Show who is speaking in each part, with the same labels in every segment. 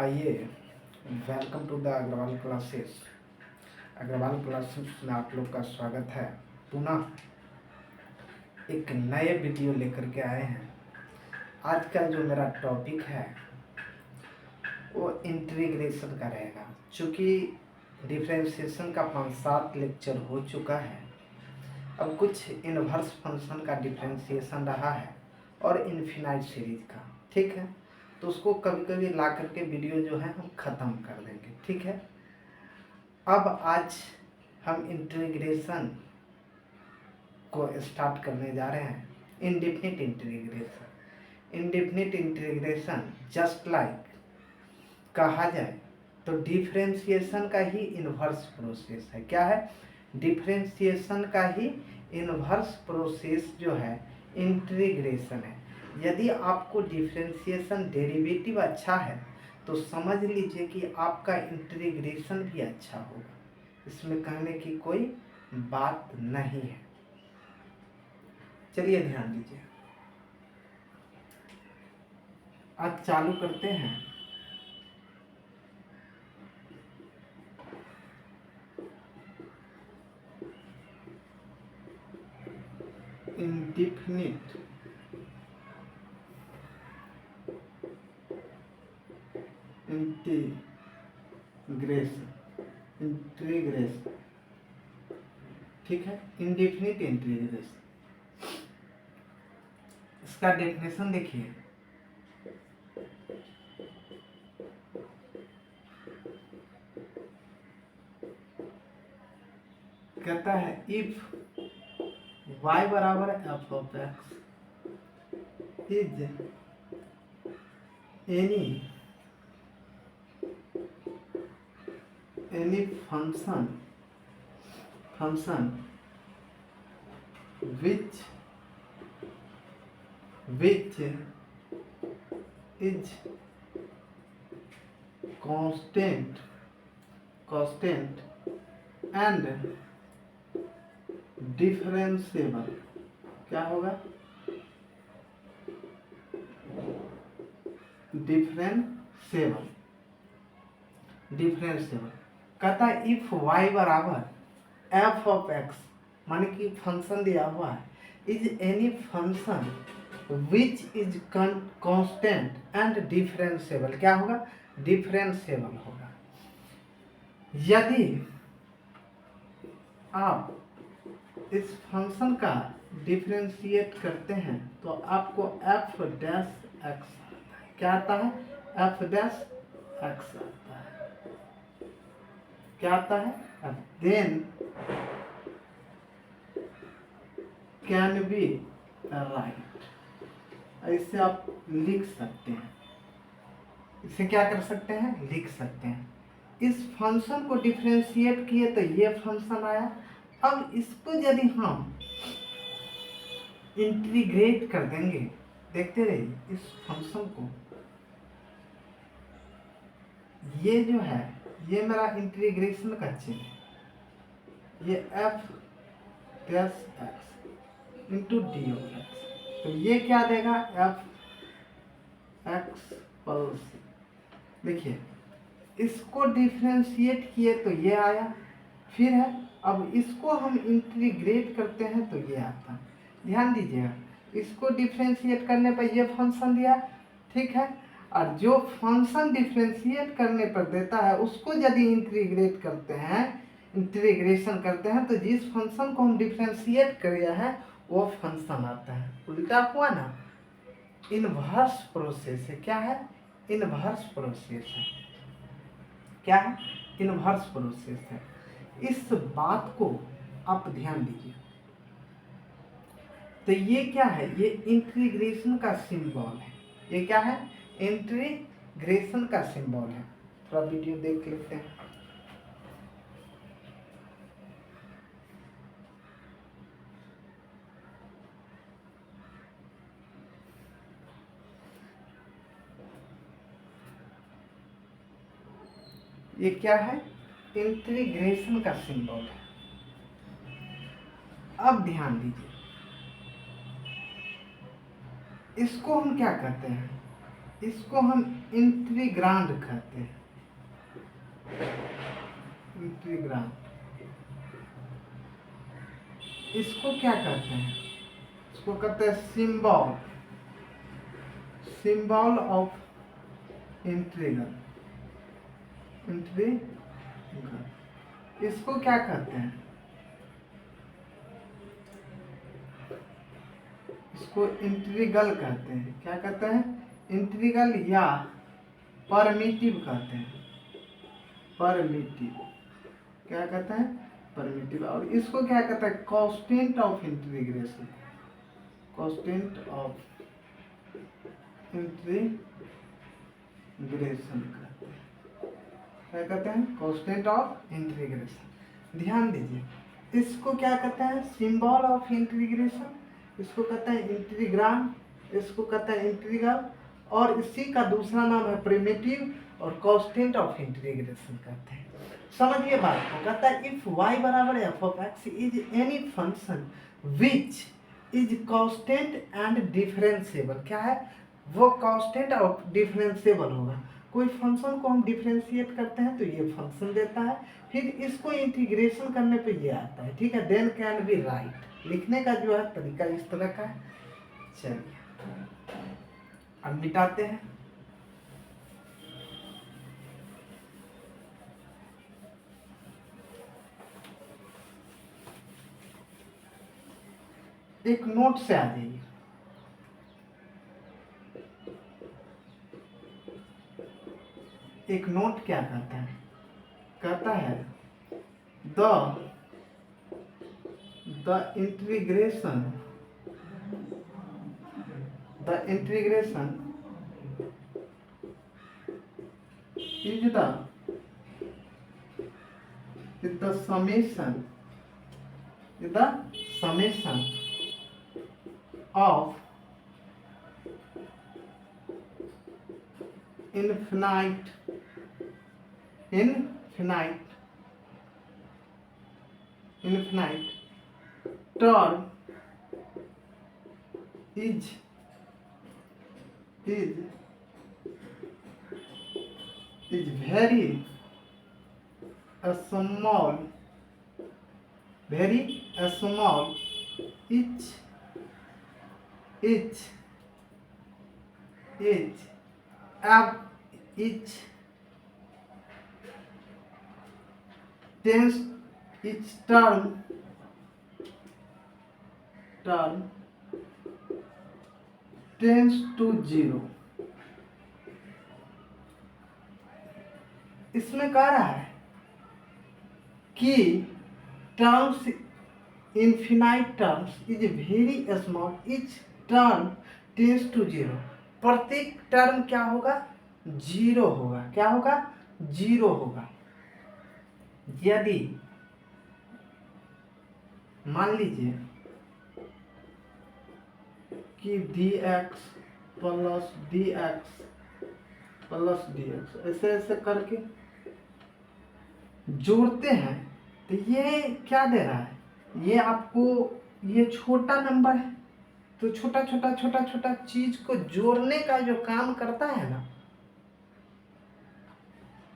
Speaker 1: आइए, welcome to the Agarwal classes. Agarwal classes में आप लोग का स्वागत है। पुनः एक नए वीडियो लेकर के आए हैं। आज का जो मेरा टॉपिक है वो इंटीग्रेशन का रहेगा। चूँकि डिफरेंशिएशन का 5-7 लेक्चर हो चुका है, अब कुछ इनवर्स फंक्शन का डिफरेंशिएशन रहा है और इनफिनाइट सीरीज का, ठीक है। तो उसको कभी कभी ला करके वीडियो जो है हम ख़त्म कर देंगे, ठीक है। अब आज हम इंटीग्रेशन को स्टार्ट करने जा रहे हैं। Indefinite integration. Indefinite integration just like कहा जाए तो डिफरेंशिएशन का ही इनवर्स प्रोसेस है। क्या है? डिफरेंशिएशन का ही इनवर्स प्रोसेस जो है इंटीग्रेशन है। यदि आपको डिफरेंशिएशन डेरिवेटिव अच्छा है तो समझ लीजिए कि आपका इंटीग्रेशन भी अच्छा होगा। इसमें कहने की कोई बात नहीं है। चलिए ध्यान दीजिए, आज चालू करते हैं। इंडेफिनिट इंटीग्रेशन, ठीक है। इंडेफिनिट इंटीग्रेशन, इसका डेफिनेशन देखिए। कहता है इफ y बराबर F of x is any function which is constant and differentiable। क्या होगा? डिफरेंशिएबल। कहता है इफ y बराबर एफ ऑफ एक्स, माने कि फंक्शन दिया हुआ है, is any function which is constant and differentiable. क्या होगा? डिफरेंशिएबल होगा। यदि आप इस फंक्शन का डिफरेंशिएट करते हैं तो आपको एफ डैश एक्स आता है। क्या आता है? एफ डैश एक्स आता है। क्या आता है? Then can be right. ऐसे आप लिख सकते हैं। इसे क्या कर सकते हैं? लिख सकते हैं। इस फंक्शन को डिफरेंशिएट किए तो ये फंक्शन आया। अब इसको यदि हम इंटीग्रेट कर देंगे, देखते रहिए इस फंक्शन को, ये जो है ये मेरा इंटीग्रेशन का चिन्ह है, ये F dash x into d of x. तो ये क्या देगा? F x plus. देखिए इसको डिफरेंशिएट किए तो ये आया, फिर है। अब इसको हम इंटीग्रेट करते हैं तो ये आता है। ध्यान दीजिएगा, इसको डिफरेंशिएट करने पर ये फंक्शन दिया, ठीक है। और जो फंक्शन डिफरेंशिएट करने पर देता है उसको यदि इंटीग्रेट करते हैं, इंटीग्रेशन करते हैं, तो जिस फंक्शन को हम डिफरेंशिएट किया है वो फंक्शन आता है। उल्टा हुआ ना, इनवर्स प्रोसेस है। क्या है? इनवर्स प्रोसेस है। क्या है? इनवर्स प्रोसेस है। इस बात को आप ध्यान दीजिए। तो ये क्या है? ये इंटीग्रेशन का सिंबल है। ये क्या है? इंटीग्रेशन का सिंबल है। थोड़ा वीडियो देख लेते हैं। ये क्या है? इंटीग्रेशन का सिंबल है। अब ध्यान दीजिए, इसको हम क्या कहते हैं? इसको हम इंटीग्रांड कहते हैं, इंटीग्रांड। इसको क्या कहते हैं? इसको कहते हैं symbol, symbol of integral, integral. इसको क्या कहते हैं? इसको इंटीग्रल कहते हैं। क्या कहते हैं? इंटीग्रल या परमिटिव कहते हैं, परमिटिव। क्या कहते हैं? परमिटिव। और इसको क्या कहते हैं? Constant of integration, constant of integration कहते हैं। क्या कहते हैं? Constant of integration. ध्यान दीजिए, इसको क्या कहते हैं? सिंबल ऑफ इंटीग्रेशन, इसको कहते हैं इंटीग्रांड, इसको कहते हैं इंटीग्रल, और इसी का दूसरा नाम है प्रिमिटिव और कांस्टेंट ऑफ इंटीग्रेशन कहते हैं। समझिए बात को। कहता है इफ y बराबर F of x is any function which is constant and differentiable. क्या है? वो कांस्टेंट और डिफरेंशिएबल होगा। कोई फंक्शन को हम डिफरेंशिएट करते हैं तो ये फंक्शन देता है, फिर इसको इंटीग्रेशन करने पे ये आता है। ठीक है, देन कैन बी राइट। लिखने का जो है तरीका इस तरह का है। चलिए अब मिटाते हैं। एक नोट से आ जाइए। एक नोट क्या कहता है? कहता है the integration is the summation of infinite term is very small, each term tends to 0। इसमें कह रहा है कि terms, infinite terms is very small, each term tends to 0। प्रत्येक टर्म क्या होगा? 0 होगा। क्या होगा? 0 होगा। यदि मान लीजिए कि dx प्लस dx ऐसे ऐसे करके जोड़ते हैं तो ये क्या दे रहा है? ये आपको ये छोटा नंबर है तो छोटा छोटा चीज को जोड़ने का जो काम करता है ना,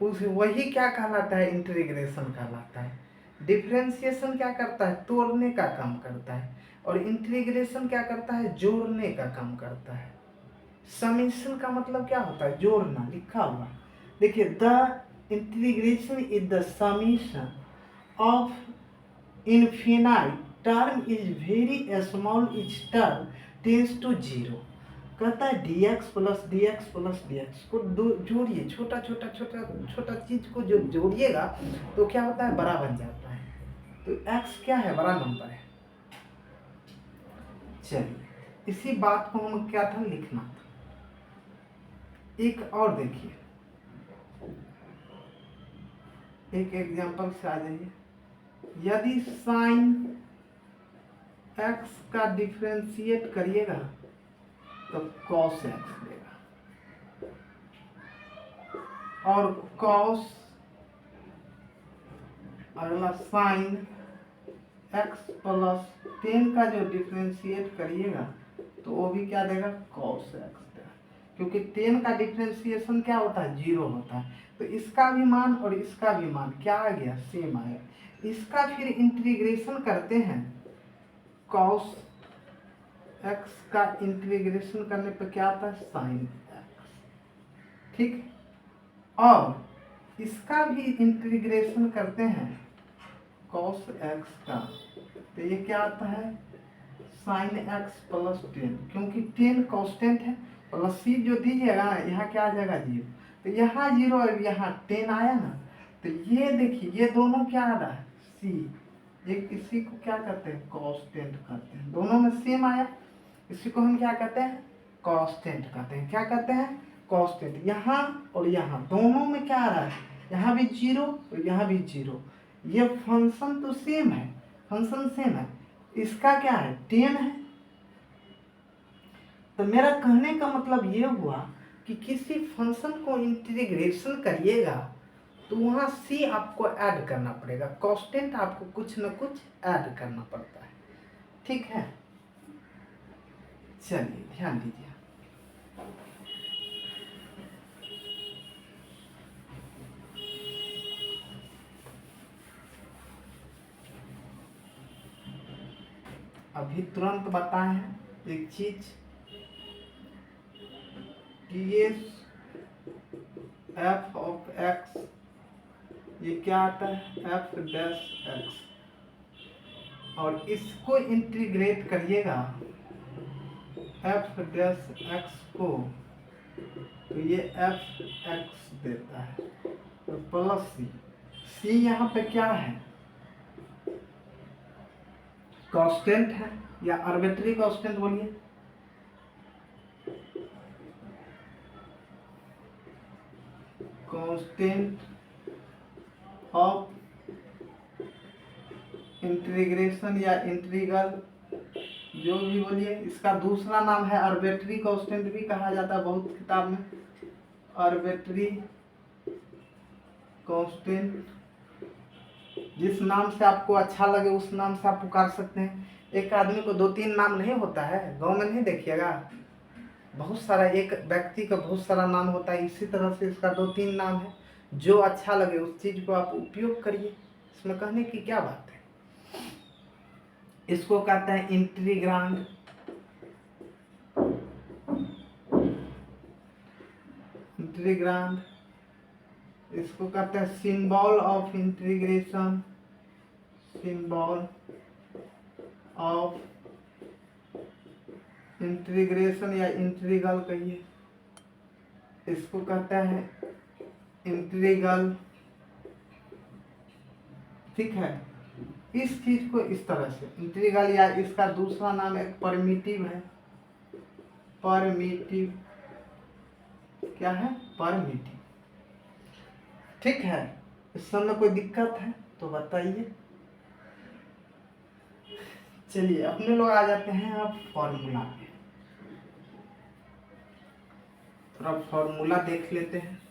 Speaker 1: उस वही क्या कहलाता है? इंटीग्रेशन कहलाता है। डिफरेंशिएशन क्या करता है? तोड़ने का काम करता है। और इंटीग्रेशन क्या करता है? जोड़ने का काम करता है। समेशन का मतलब क्या होता है? जोड़ना। लिखा हुआ देखिए, the integration is the summation of infinite term is very small, each term tends to 0। कहता है dx प्लस dx को जोड़िए, छोटा चीज को जो जोड़िएगा तो क्या होता है? बड़ा बन जाता है। तो x क्या है? बड़ा नंबर है। चलिए, इसी बात को हम क्या था? लिखना था। एक और देखिए, एक एग्जांपल से आ जाइए। यदि साइन x का डिफरेंशिएट करिएगा तो cos x देगा, और cos अगला साइन x प्लस 10 का जो डिफरेंशिएट करिएगा तो वो भी क्या देगा? cos x देगा। क्योंकि 10 का डिफ्रेंसिएशन क्या होता है, 0 होता है। तो इसका भी मान और इसका भी मान क्या आ गया, सेम आया। इसका फिर इंटीग्रेशन करते हैं, कॉस एक्स का इंटीग्रेशन करने पर क्या आता है, साइन एक्स। ठीक, और इसका भी इंटीग्रेशन करते हैं कॉस एक्स का, तो ये क्या आता है, साइन एक्स प्लस 10, क्योंकि 10 कांस्टेंट है, प्लस सी जो दीजिएगा ना, यहाँ क्या आ जाएगा, 0। तो यहाँ 0 और यहाँ 10 आया ना, तो ये देखिए ये दोनों क्या आ रहा है, सी, ये इसी को क्या कहते हैं, कांस्टेंट कहते हैं, दोनों में सेम आया, इसी को हम क्या कहते हैं, कांस्टेंट कहते हैं। क्या कहते हैं, कांस्टेंट। यहाँ और यहाँ दोनों में क्या आ रहा है, यहाँ भी 0 और यहाँ भी 0, ये फंक्शन तो सेम है, फंक्शन सेम है, इसका क्या है, 10 है। तो मेरा कहने का मतलब ये हुआ कि किसी फंक्शन को इंटीग्रेशन करिएगा तो वहाँ सी आपको ऐड करना पड़ेगा, कांस्टेंट आपको कुछ न कुछ ऐड करना पड़ता है। ठीक है, चलिए ध्यान दीजिए। अभी तुरंत बताए हैं एक चीज कि ये एफ ऑफ एक्स ये क्या आता है, एफ डैश एक्स, और इसको इंटीग्रेट करिएगा एफ डैश एक्स को, तो ये एफ एक्स देता है, तो प्लस सी, सी यहाँ पे क्या है, कांस्टेंट है या आर्बिट्री कांस्टेंट बोलिए, कांस्टेंट ऑफ इंटीग्रेशन या इंटीग्रल, जो भी बोलिए, इसका दूसरा नाम है आर्बिट्री कांस्टेंट भी कहा जाता है बहुत किताब में, आर्बिट्री कांस्टेंट, जिस नाम से आपको अच्छा लगे उस नाम से आप पुकार सकते हैं। एक आदमी को 2-3 नाम नहीं होता है, गांव में नहीं देखिएगा, बहुत सारा, एक व्यक्ति का बहुत सारा नाम होता है, इसी तरह से इसका 2-3 नाम है, जो अच्छा लगे उस चीज को आप उपयोग करिए, इसमें कहने की क्या बात है। इसको कहते हैं इंटीग्रांड, इंटीग्रांड, इसको कहते हैं symbol of integration, symbol of integration या इंटीग्रल कहिए, इसको कहते हैं इंटीग्रल। ठीक है, इस चीज को इस तरह से इंटीग्रल, या इसका दूसरा नाम एक परमिटिव है, परमिटिव, क्या है, परमिटिव। ठीक है, इस समय कोई दिक्कत है तो बताइए। चलिए अपने लोग आ जाते हैं अब फॉर्मूला पे, थोड़ा फॉर्मूला देख लेते हैं।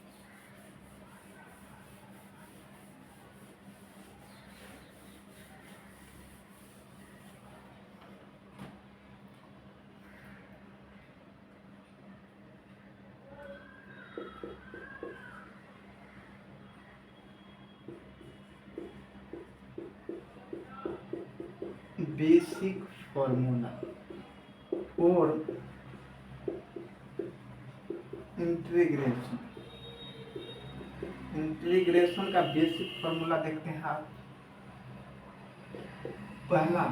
Speaker 1: बेसिक फॉर्मूला और इंटीग्रेशन, इंटीग्रेशन का बेसिक फॉर्मूला देखते हैं आप। पहला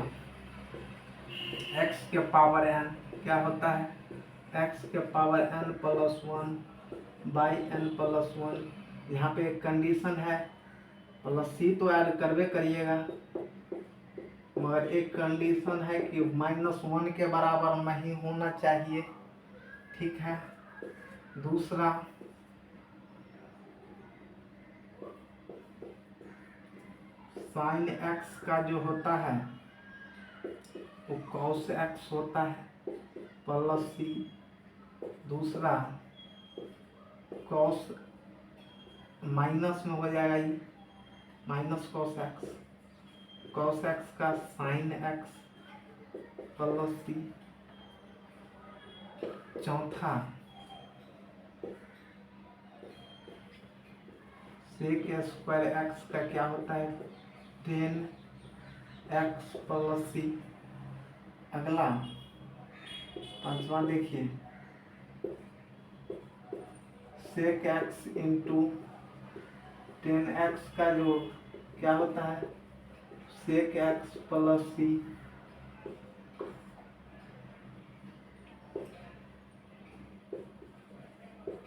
Speaker 1: x के पावर n क्या होता है, x के power n plus 1 by n plus 1, यहाँ पे एक कंडीशन है, प्लस सी तो ऐड करवे करिएगा, मगर एक कंडीशन है कि -1 के बराबर नहीं होना चाहिए। ठीक है, दूसरा साइन एक्स का जो होता है वो कॉस एक्स होता है प्लस सी, दूसरा कॉस माइनस में हो जाएगा, ये minus cos x, cos x का साइन एक्स प्लस सी, चौथा सेक स्क्वायर एक्स का क्या होता है 10x प्लस सी। अगला पांचवा देखिए सेक एक्स इंटू 10x का जो क्या होता है सेक एक्स प्लस सी।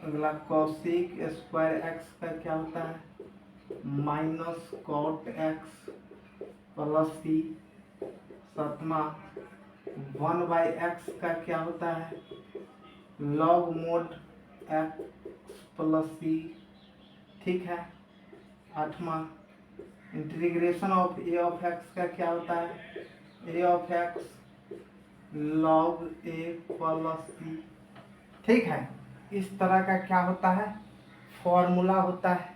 Speaker 1: अगला कॉसिक स्क्वायर एक्स का क्या होता है minus cot x plus c. सातवां 1/x का क्या होता है log mod x plus c. ठीक है। आठवां integration of a of x का क्या होता है a of x log a plus c. ठीक है। इस तरह का क्या होता है फॉर्मूला होता है।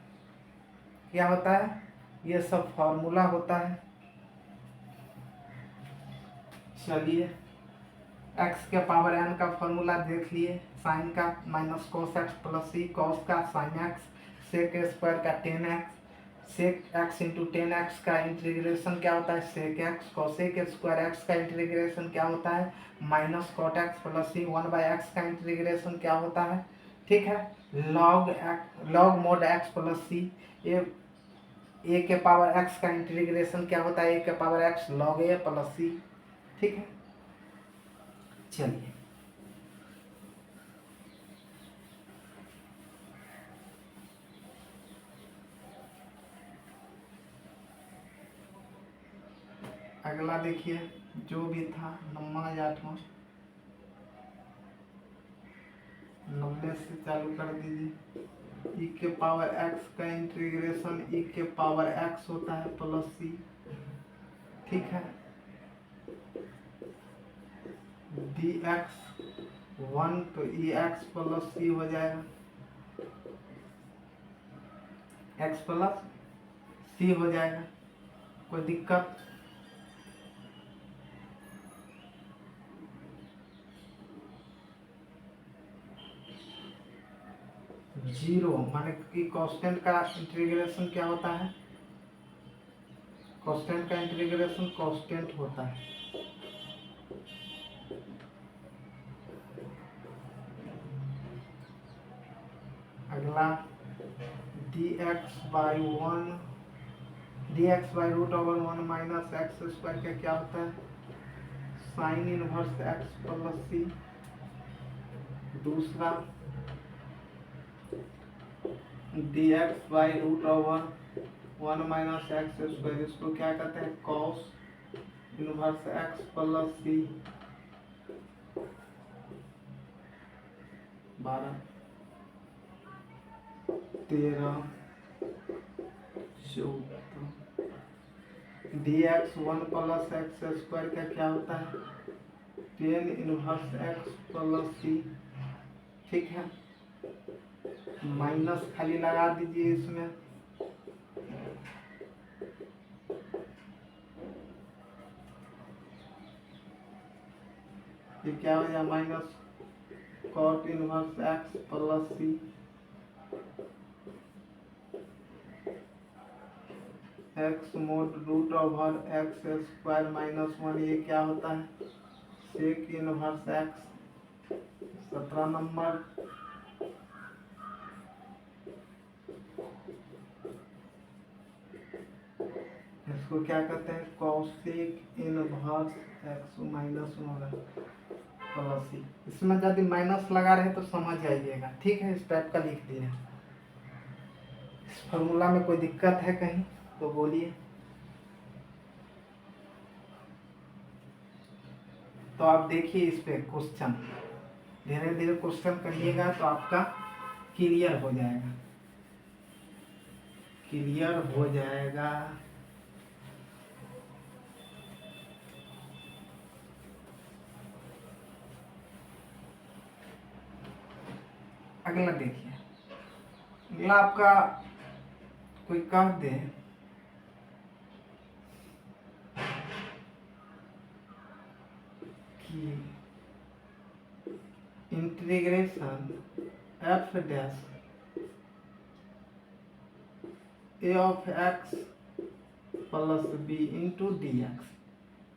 Speaker 1: क्या होता है ये सब फॉर्मूला होता है। चलिए x के पावर n का फॉर्मूला देख लिए साइन का माइनस कॉस एक्स प्लस सी कॉस का साइन एक्स सेक स्क्वायर का 10x सेक एक्स इंटू 10x का इंटीग्रेशन क्या होता है sec X cosec square X का इंटीग्रेशन क्या होता है minus cot x plus C 1/x का इंटीग्रेशन क्या होता है। ठीक है। Log mod x plus C A के पावर एक्स का इंटीग्रेशन क्या होता है ए के power x log a plus c. ठीक है। चलिए अगला देखिए जो भी था 9वां या 8वां 90 से चालू कर दीजिए। ई के पावर एक्स का इंटीग्रेशन ई के पावर एक्स होता है प्लस सी। ठीक है। डी एक्स 1 तो ई एक्स प्लस सी हो जाएगा एक्स प्लस सी हो जाएगा। कोई दिक्कत जीरो माने कि कांस्टेंट का इंटीग्रेशन क्या होता है कांस्टेंट का इंटीग्रेशन कांस्टेंट होता है। अगला D X by root over 1 minus X square का क्या होता है sine inverse x plus C. दूसरा D X by root over 1 minus X square इसको क्या कहते हैं cos inverse x plus C. 12 13 14 D X 1 plus X square का क्या होता है 10 इनवर्स एक्स प्लस सी। ठीक है। माइनस खाली लगा दीजिए इसमें ये क्या हो जाए minus cot inverse x plus c. X mod root over x square minus 1 ये क्या होता है सेक इनवर्स एक्स। 17 नंबर इसको क्या कहते हैं cosec inverse x minus 1 plus c. इसमें यदि माइनस लगा रहे तो समझ आइएगा। ठीक है। इस टाइप का लिख दिए। इस फॉर्मूला में कोई दिक्कत है कहीं तो बोलिए। तो आप देखिए इस पे क्वेश्चन धीरे धीरे क्वेश्चन करिएगा तो आपका क्लियर हो जाएगा अगला देखिए अगला आपका कोई कह दे कि integration F dash A of x plus B into D X.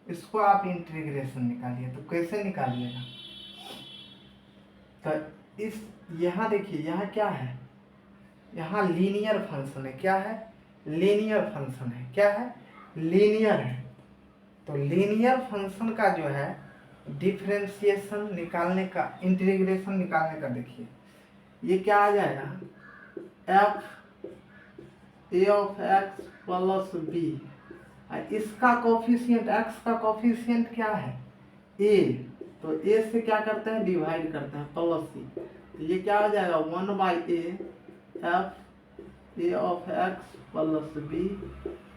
Speaker 1: इसको आप इंटीग्रेशन निकालिए, तो कैसे निकालिएगा? तो इस यहाँ देखिए, यहाँ क्या है, यहाँ लीनियर फंक्शन है। क्या है? लीनियर फंक्शन है। क्या है? लीनियर है। तो लीनियर फंक्शन का जो है डिफरेंशिएशन निकालने का, इंटीग्रेशन निकालने का, देखिए ये क्या आ जाएगा, F A of x plus B, इसका कोफिशिएंट, एक्स का कोफिशिएंट क्या है, ए, तो ए से क्या करते हैं, डिवाइड करते हैं, प्लस सी, तो ये क्या हो जाएगा, 1/a F A of x plus B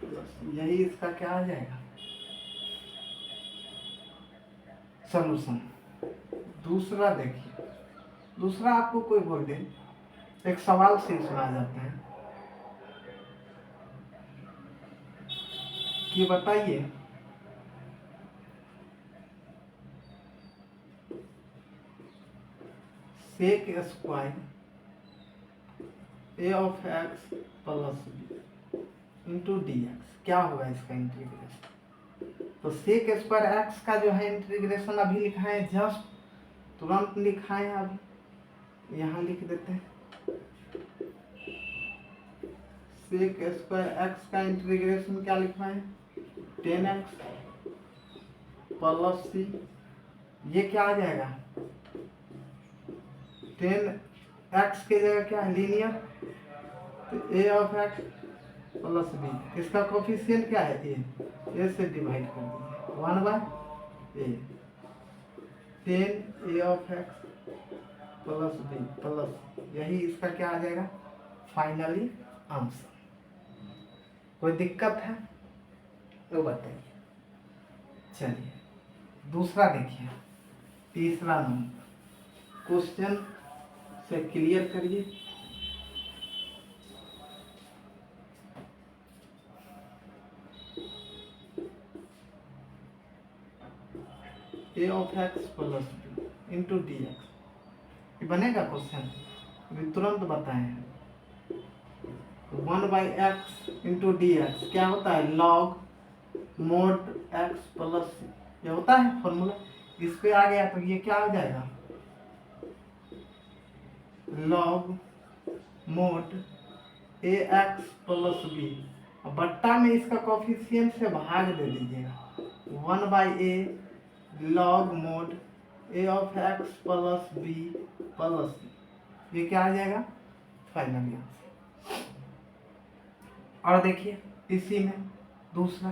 Speaker 1: plus, यही इसका क्या आ जाएगा, सॉल्यूशन। दूसरा देखिए, दूसरा आपको कोई बोल दे, एक सवाल से सुना जाते हैं कि बताइए sec square A of x plus B into D X, क्या होगा इसका इंटीग्रेशन? तो सेक स्क्वायर एक्स का जो है इंटीग्रेशन अभी लिखा है, जस्ट तुरंत लिखा है, अभी यहाँ लिख देते हैं। सेक स्क्वायर एक्स का इंटीग्रेशन क्या लिखा है, 10x प्लस सी, ये क्या आ जाएगा, 10x के जगह क्या है, लीनियर, तो A of x plus B, इसका कोफिशिएंट क्या है, ए से डिवाइड कर दीजिए, 1/a, 10 A of x plus B plus, यही इसका क्या आ जाएगा फाइनली आंसर। कोई दिक्कत है तो बताइए। चलिए दूसरा देखिए, तीसरा नंबर क्वेश्चन से क्लियर करिए। A of x plus B into D x, ये बनेगा क्वेश्चन, अभी तुरंत बताएं। 1/x इंटू डी एक्स क्या होता है, log mod x plus c, ये होता है फॉर्मूला। इस पे आ गया तो ये क्या हो जाएगा, log mod a x plus b, बट्टा में इसका कोफिशिएंट से भाग दे दीजिएगा, 1/a log mod a of x plus B plus c, ये क्या आ जाएगा फाइनली आंसर। और देखिए इसी में दूसरा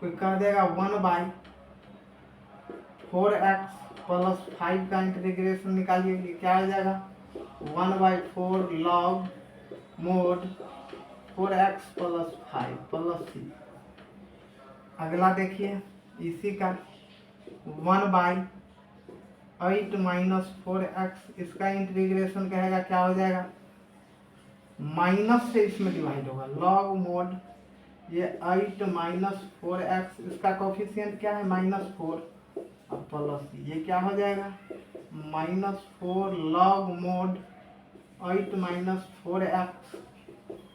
Speaker 1: कोई कह देगा 1/4x प्लस 5 का इंटीग्रेशन निकालिए, ये क्या आ जाएगा, 1/4 log mod 4x plus 5 plus c. अगला देखिए इसी का 1/8 माइनस 4x, इसका इंटीग्रेशन कहेगा क्या हो जाएगा, माइनस से इसमें डिवाइड होगा, लॉग मोड ये 8 माइनस 4x, इसका कोफिशिएंट क्या है, -4 और प्लस ये क्या हो जाएगा, -4 log mode 8 minus 4x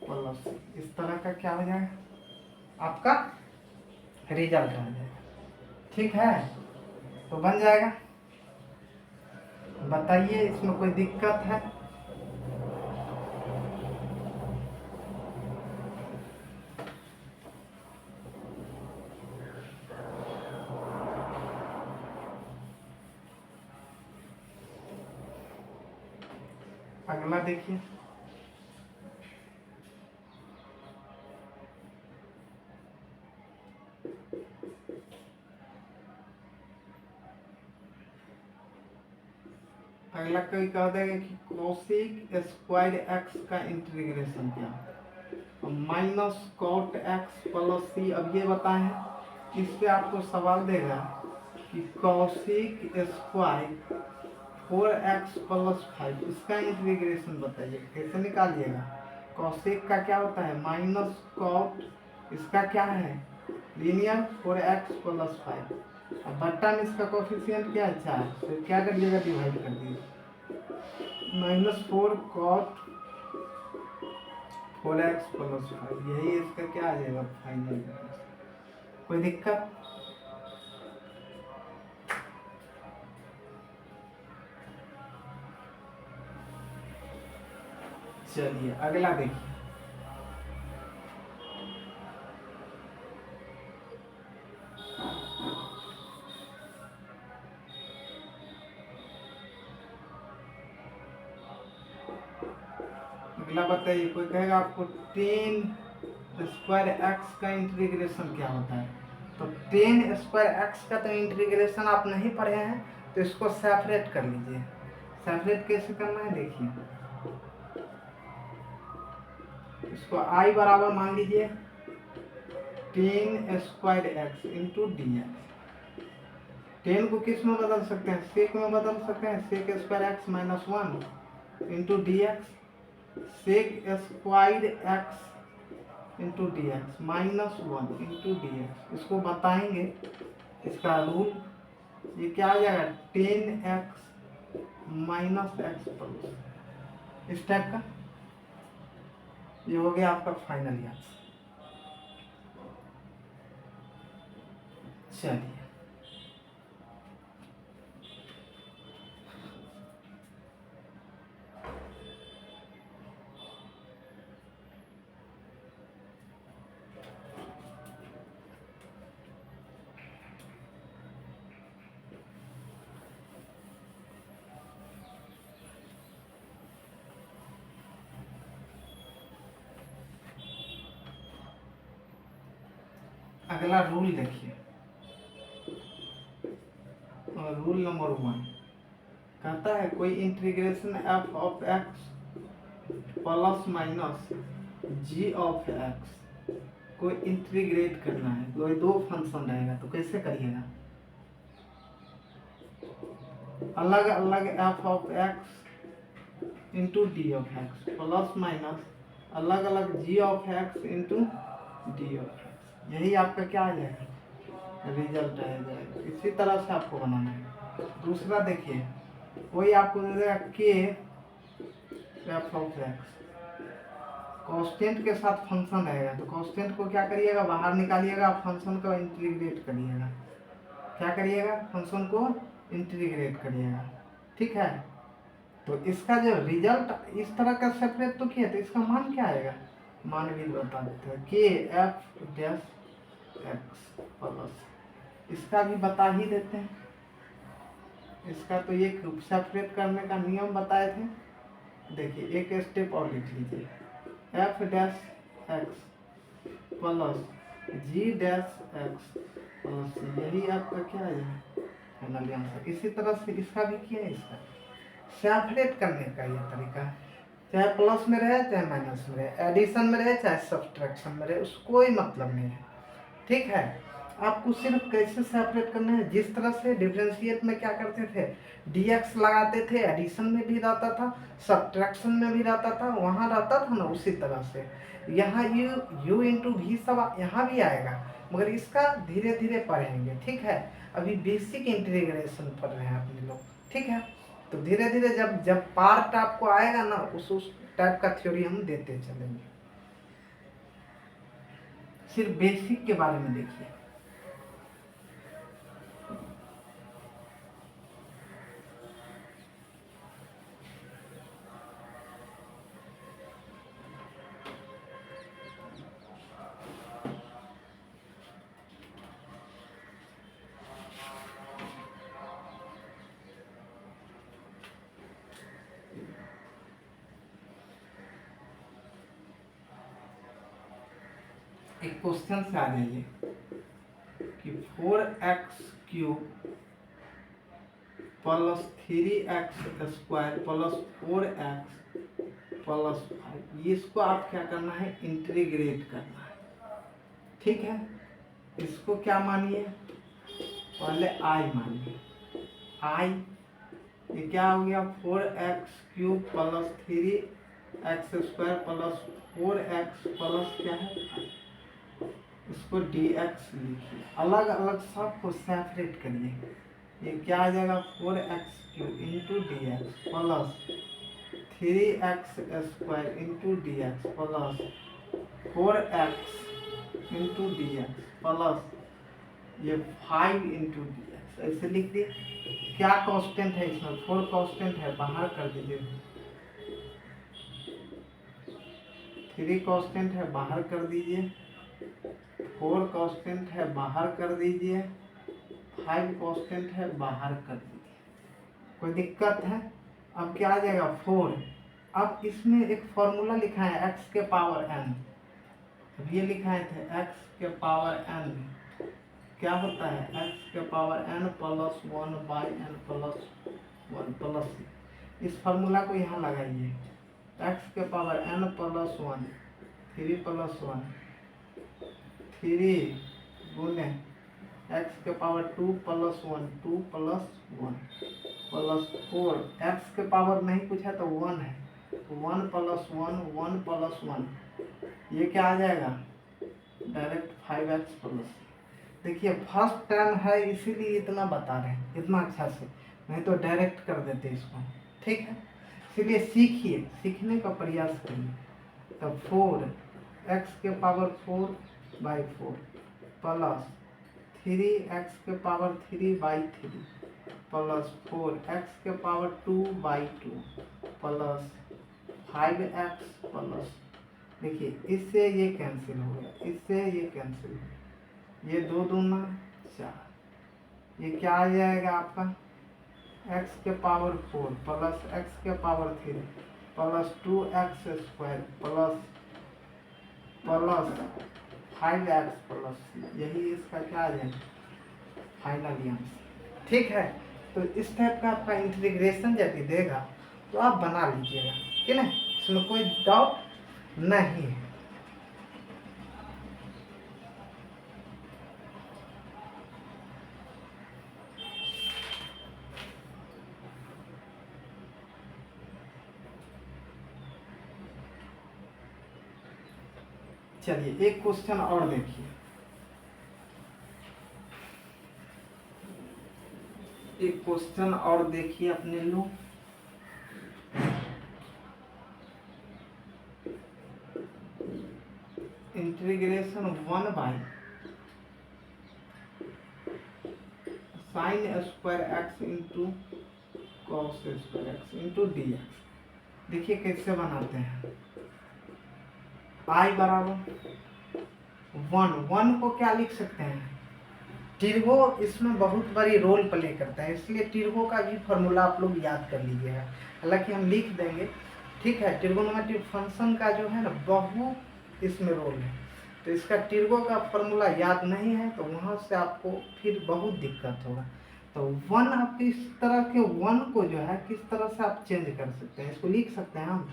Speaker 1: plus, इस तरह का क्या हो जाएगा, आपका रिजल्ट आ जाएगा। ठीक है, तो बन जाएगा। बताइए इसमें कोई दिक्कत है? अगला देखिए, अगला कोई कह देगा कि कोसेक स्क्वायर एक्स का इंटीग्रेशन क्या, माइनस कॉट एक्स प्लस सी। अब ये बताएं, इस पे आपको सवाल देगा कि कोसेक स्क्वायर 4x प्लस 5, इसका इंटीग्रेशन बताइए, कैसे निकालिएगा। कोसेक का क्या होता है, माइनस कॉट, इसका क्या है लीनियर, 4x प्लस 5, अब बट्टा में इसका कोफिशिएंट क्या है 4, तो क्या करिएगा डिवाइड कर दीजिए, -4 कॉट 4x प्लस 5, यही इसका क्या आ जाएगा फाइनल। कोई दिक्कत? चलिए अगला देखिए। अगला बताइए, कोई कहेगा आपको 10 स्क्वायर एक्स का इंटीग्रेशन क्या होता है। तो 10 स्क्वायर एक्स का तो इंटीग्रेशन आप नहीं पढ़े हैं, तो इसको सेपरेट कर लीजिए। सेपरेट कैसे करना है देखिए, इसको आई बराबर मान लीजिए 10 square X into D x. 10 को किस में बदल सकते हैं, सेक में बदल सकते हैं, sec square X minus 1 into D X, sec square X into D X minus 1 into D X. इसको बताएंगे इसका रूल, ये क्या आ जाएगा 10x माइनस एक्स प्लस, इस टाइप का। ये हो गया आपका फाइनल आंसर। चलिए अगला रूल देखिए, रूल नंबर 1 कहता है कोई integration F of x plus minus G of X को इंटीग्रेट करना है। कोई दो फंक्शन रहेगा, तो कैसे करिएगा, अलग अलग f of x into d of x plus minus अलग अलग g of x into d of x, यही आपका क्या आ जाएगा, रिजल्ट आ जाएगा। इसी तरह से आपको बनाना है। दूसरा देखिए, वही आपको दे देगा के एफ ऑफ एक्स, कांस्टेंट के साथ फंक्शन रहेगा, तो कांस्टेंट को क्या करिएगा, बाहर निकालिएगा, फंक्शन को इंटीग्रेट करिएगा। क्या करिएगा, फंक्शन को इंटीग्रेट करिएगा, ठीक है। तो इसका जो रिजल्ट इस तरह का सेपरेट तो किया, तो इसका मान क्या आएगा, मान भी बता देते हैं, के एफ डैश एक्स प्लस, इसका भी बता ही देते हैं। इसका तो ये सेपरेट करने का नियम बताए थे, देखिए एक स्टेप और लिख लीजिए, एफ डैश एक्स प्लस जी डैश एक्स प्लस, यही आपका क्या है फाइनल आंसर। इसी तरह से इसका भी किया है, इसका सेपरेट करने का ये तरीका है, चाहे प्लस में रहे चाहे माइनस में रहे, एडिशन में रहे चाहे सब्ट्रैक्शन में रहे, उसको कोई मतलब नहीं है, ठीक है। आपको सिर्फ कैसे सेपरेट करना है, जिस तरह से डिफरेंशिएट में क्या करते थे, dx लगाते थे, एडिशन में भी रहता था, सब्ट्रैक्शन में भी रहता था, वहाँ रहता था ना, उसी तरह से यहाँ u इंटू भी सब यहाँ भी आएगा, मगर इसका धीरे धीरे पढ़ेंगे, ठीक है। अभी बेसिक इंटीग्रेशन पढ़ रहे हैं अपने लोग, ठीक है। तो धीरे धीरे जब जब पार्ट आपको आएगा ना, उस टाइप का थ्योरी हम देते चलेंगे। सिर्फ बेसिक के बारे में देखिए, एक क्वेश्चन से आ जाइए कि 4x³ plus 3x square plus 4x plus 5, इसको आप क्या करना है, इंटीग्रेट करना है, ठीक है। इसको क्या मानिए, पहले आई मानिए, आई ये क्या हो गया, 4x³ plus 3x square plus 4x plus क्या है, इसको dx लिखिए, अलग अलग सब को सेपरेट करिए। ये क्या आ जाएगा, 4x³ into D x plus 3x² into D x plus 4x into D x plus ये 5 इंटू डी एक्स, ऐसे लिख दिए। क्या कांस्टेंट है इसमें? 4 कांस्टेंट है, बाहर कर दीजिए। 3 कांस्टेंट है, बाहर कर दीजिए। 4 कांस्टेंट है, बाहर कर दीजिए। 5 कांस्टेंट है, बाहर कर दीजिए। कोई दिक्कत है? अब क्या आ जाएगा? 4। अब इसमें एक फॉर्मूला लिखा है x के पावर n, अब ये लिखाए थे x के पावर n क्या होता है? x के power n plus 1 by n plus 1 plus, इस फार्मूला को यहाँ लगाइए। x के पावर n प्लस 1, 3 प्लस 1, 3 गुने x के power 2 plus 1, 2 plus 1 plus 4, x के पावर नहीं पूछा तो 1 है, तो 1 प्लस 1, 1 प्लस 1, ये क्या आ जाएगा? Direct 5x plus. देखिए फर्स्ट टर्म है इसीलिए इतना बता रहे हैं, इतना अच्छा से, नहीं तो डायरेक्ट कर देते इसको। ठीक है, इसलिए सीखिए, सीखने का प्रयास करिए। तो 4x के पावर 4 बाई 4 प्लस 3x के पावर 3 बाई 3 प्लस 4x के power 2 by 2 plus 5x plus, देखिए इससे ये कैंसिल हो गया, इससे ये कैंसिल हो गया, ये 2 दूना 4, ये क्या आ जाएगा आपका? x के पावर 4 प्लस x के power 3 plus 2x² plus 5x plus, यही इसका क्या आ जाएगा? Final answer. ठीक है, तो इस टाइप का आपका इंटीग्रेशन जब भी देगा तो आप बना लीजिएगा, ठीक है, इसमें कोई डाउट नहीं है। चलिए एक क्वेश्चन और देखिए, एक क्वेश्चन और देखिए अपने लोग। Integration 1 by sin² x into cos² x into D x. देखिए कैसे बनाते हैं। i बराबर 1 को क्या लिख सकते हैं? टिर्गो इसमें बहुत बड़ी रोल प्ले करता है, इसलिए टिर्गो का भी फॉर्मूला आप लोग याद कर लीजिएगा, हालांकि हम लिख देंगे। ठीक है, ट्रिगोनोमेट्रिक फंक्शन का जो है ना बहुत इसमें रोल है, तो इसका टिर्गो का फॉर्मूला याद नहीं है तो वहाँ से आपको फिर बहुत दिक्कत होगा। तो 1 आप इस तरह के 1 को जो है किस तरह से आप चेंज कर सकते हैं, इसको लिख सकते हैं हम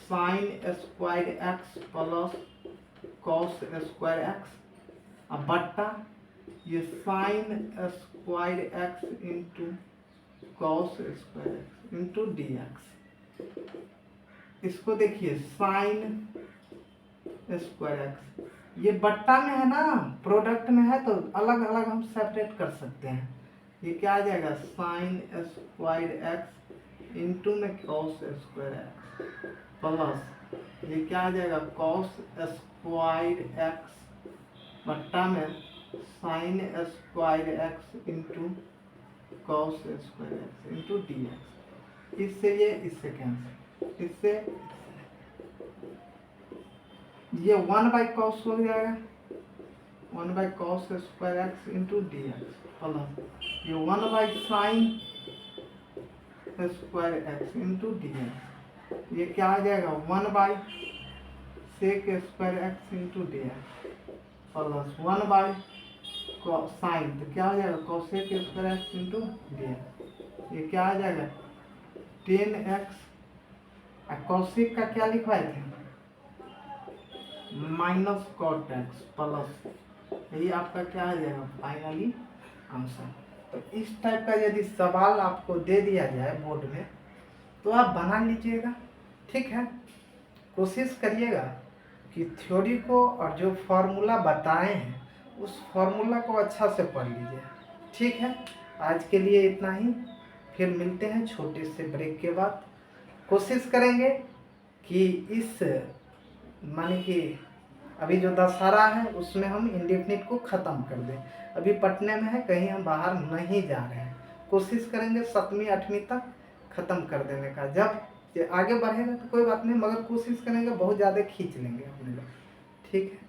Speaker 1: sin² x plus cos² x, अब बट्टा ये sin² x into cos² x into D X. इसको देखिए sin² x, ये बट्टा में है ना, प्रोडक्ट में है तो अलग अलग हम सेपरेट कर सकते हैं। ये क्या आ जाएगा? sin² x इंटू में cos² x प्लस ये क्या आ जाएगा? cos² x बट्टा में sin² x into cos² x into D x. इससे ये इससे कैंसिल, इससे ये 1 बाई कॉस हो जाएगा, 1 by cos² x into D x plus ये 1 by sin² x into D x. ये क्या आ जाएगा? 1 by sec² x into D x plus 1 by sine, तो क्या हो जाएगा? cosec² x into D x. ये क्या आ जाएगा? 10x, cosec का क्या लिखवाए थे? माइनस cot x प्लस, यही आपका क्या आ जाएगा फाइनली आंसर। तो इस टाइप का यदि सवाल आपको दे दिया जाए बोर्ड में तो आप बना लीजिएगा। ठीक है, कोशिश करिएगा कि थ्योरी को और जो फॉर्मूला बताए हैं उस फॉर्मूला को अच्छा से पढ़ लीजिए। ठीक है, आज के लिए इतना ही, फिर मिलते हैं छोटे से ब्रेक के बाद। कोशिश करेंगे कि इस माने कि अभी जो दशहरा है उसमें हम इंडेफिनिट को ख़त्म कर दें। अभी पटने में है, कहीं हम बाहर नहीं जा रहे हैं। कोशिश करेंगे 7वीं 8वीं तक ख़त्म कर देने का। जब ये आगे बढ़ेगा तो कोई बात नहीं, मगर कोशिश करेंगे बहुत ज़्यादा खींच लेंगे अपने लोग। ठीक है,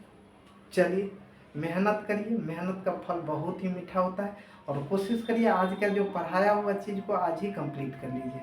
Speaker 1: चलिए मेहनत करिए, मेहनत का फल बहुत ही मीठा होता है। और कोशिश करिए आज का जो पढ़ाया हुआ चीज़ को आज ही कंप्लीट कर लीजिए।